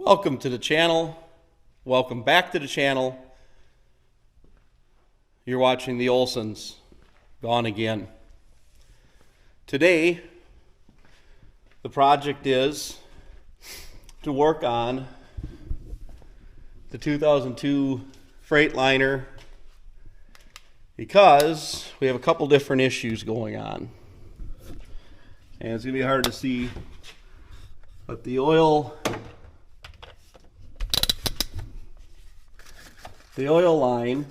Welcome to the channel. Welcome back to the channel. You're watching the Olsons Gone Again. Today, the project is to work on the 2002 Freightliner because we have a couple different issues going on. And it's going to be hard to see, but the oil line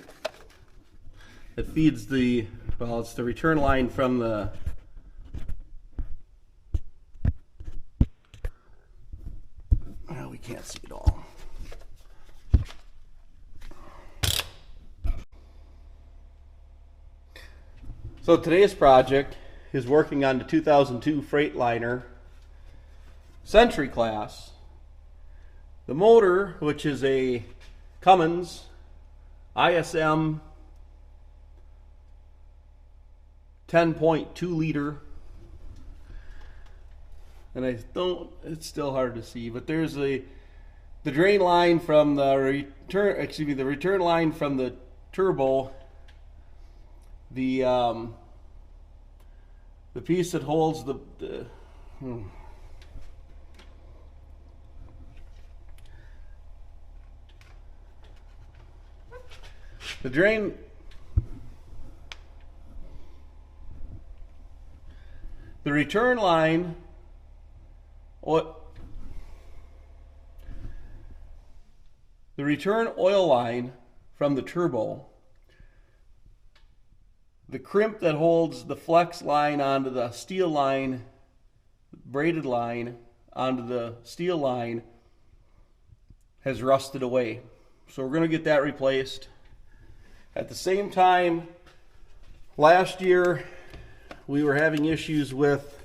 that feeds the, well, it's the return line from the we can't see it all. So today's project is working on the 2002 Freightliner Century class. The motor, which is a Cummins ISM 10.2 liter, and it's still hard to see, but there's the drain line from the return line from the turbo, the piece that holds the drain. The return line, the return oil line from the turbo, the crimp that holds the flex line onto the steel line, braided line onto the steel line, has rusted away. So we're going to get that replaced. At the same time, last year we were having issues with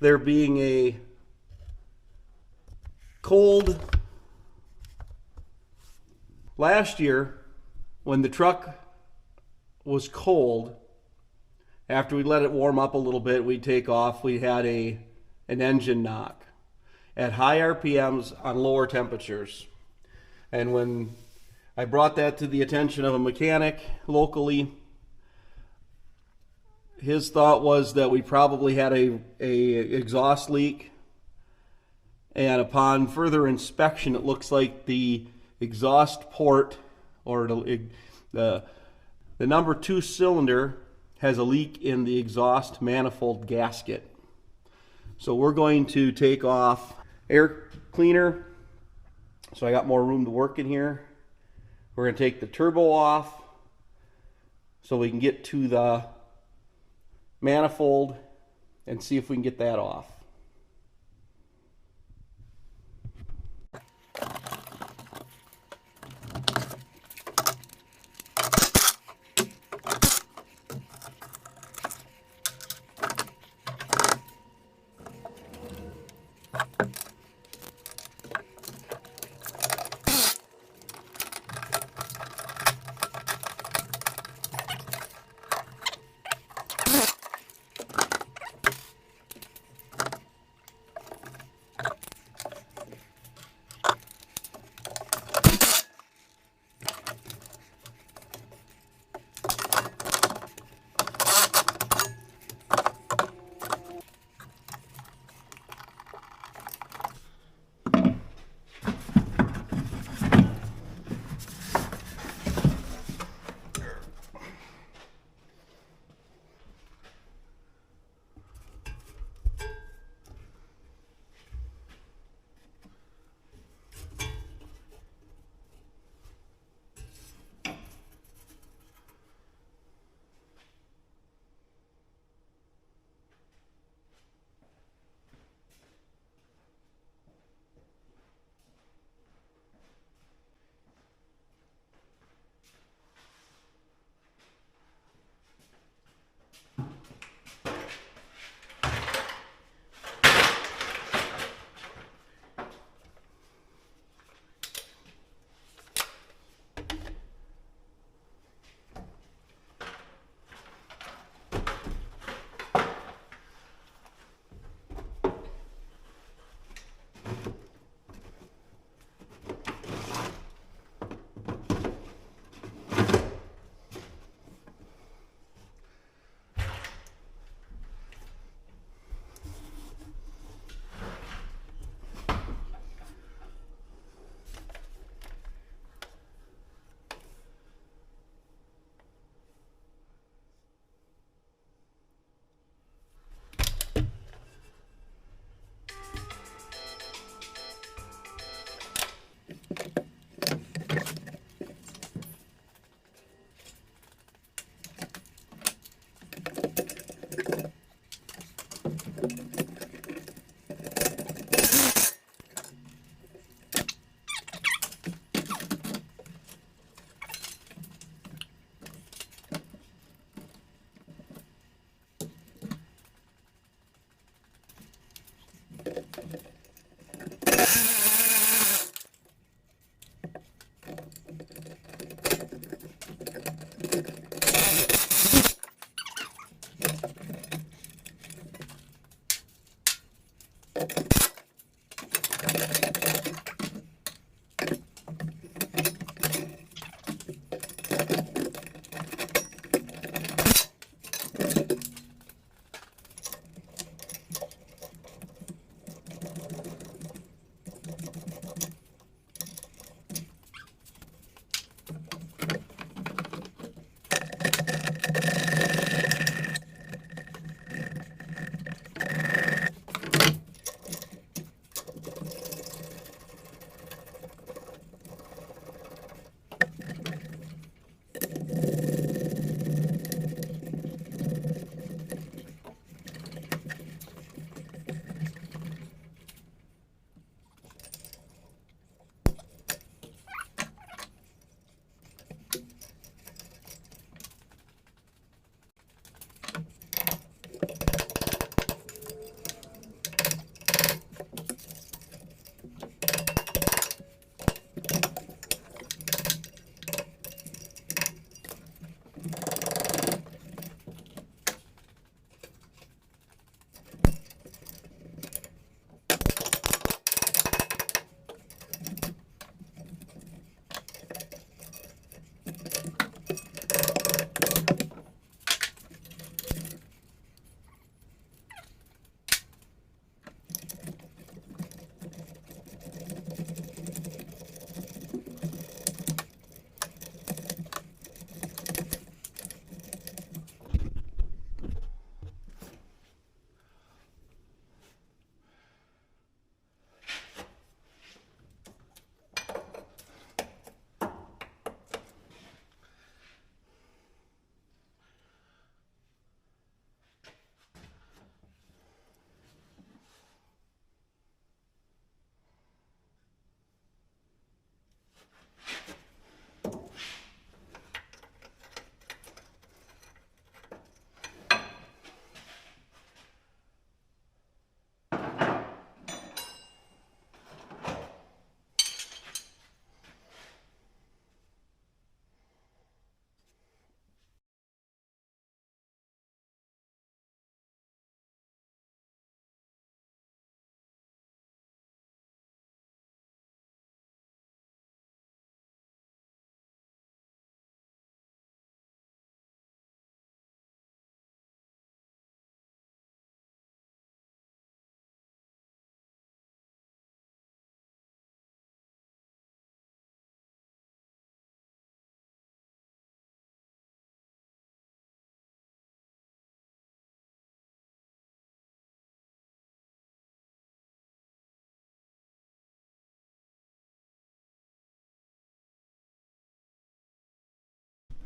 there being a cold. Last year, when the truck was cold, after we let it warm up a little bit, we'd take off, we had an engine knock at high RPMs on lower temperatures. And when I brought that to the attention of a mechanic locally, his thought was that we probably had a exhaust leak, and upon further inspection it looks like the exhaust port, or the number 2 cylinder, has a leak in the exhaust manifold gasket. So we're going to take off air cleaner, so I got more room to work in here. We're going to take the turbo off so we can get to the manifold and see if we can get that off.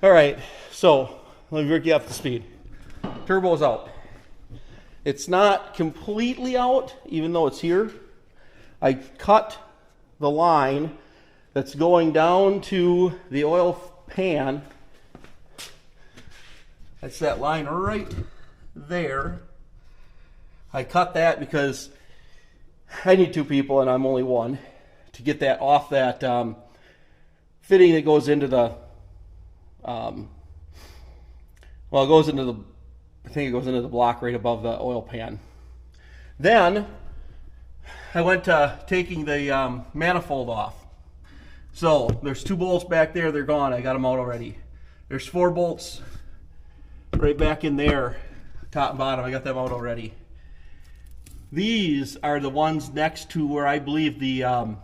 All right, so let me work you up to speed. Turbo's out. It's not completely out, even though it's here. I cut the line that's going down to the oil pan. That's that line right there. I cut that because I need two people and I'm only one to get that off that fitting that goes into the well, it goes into the, I think it goes into the block right above the oil pan. Then I went to taking the manifold off. So there's 2 bolts back there, they're gone, I got them out already. There's 4 bolts right back in there, top and bottom, I got them out already. These are the ones next to where I believe the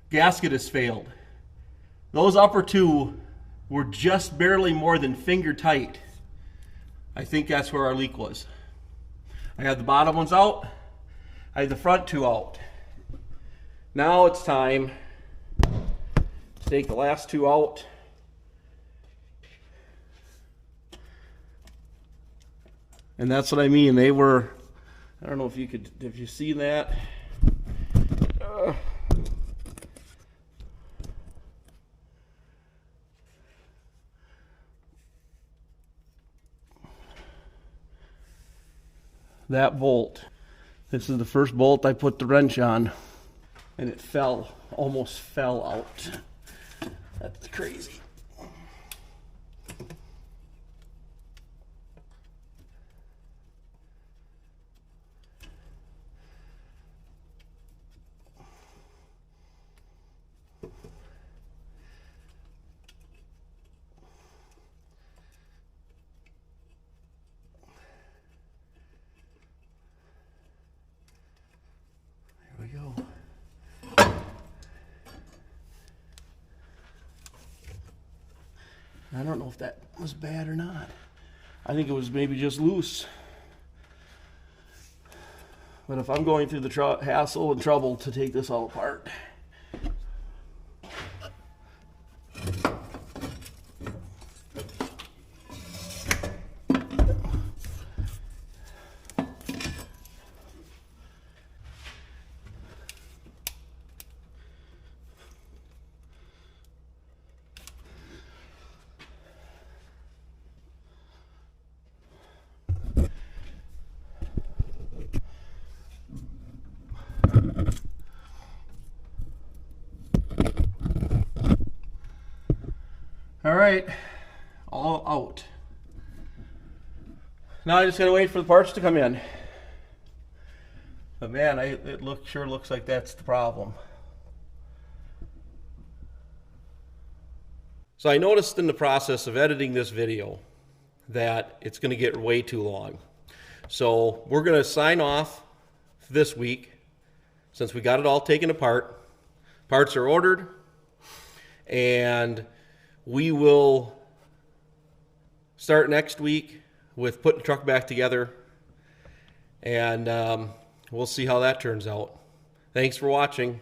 gasket has failed. Those upper 2 were just barely more than finger tight. I think that's where our leak was. I had the bottom ones out, I had the front 2 out. Now it's time to take the last 2 out. And that's what I mean, they were, I don't know if you could, if you see that. That bolt. This is the first bolt I put the wrench on, and it fell, almost fell out. That's crazy. I don't know if that was bad or not. I think it was maybe just loose. But if I'm going through the hassle and trouble to take this all apart. All right, all out. Now I just gotta wait for the parts to come in. But man, it sure looks like that's the problem. So I noticed in the process of editing this video that it's gonna get way too long. So we're gonna sign off this week since we got it all taken apart. Parts are ordered, and we will start next week with putting the truck back together, and we'll see how that turns out. Thanks for watching.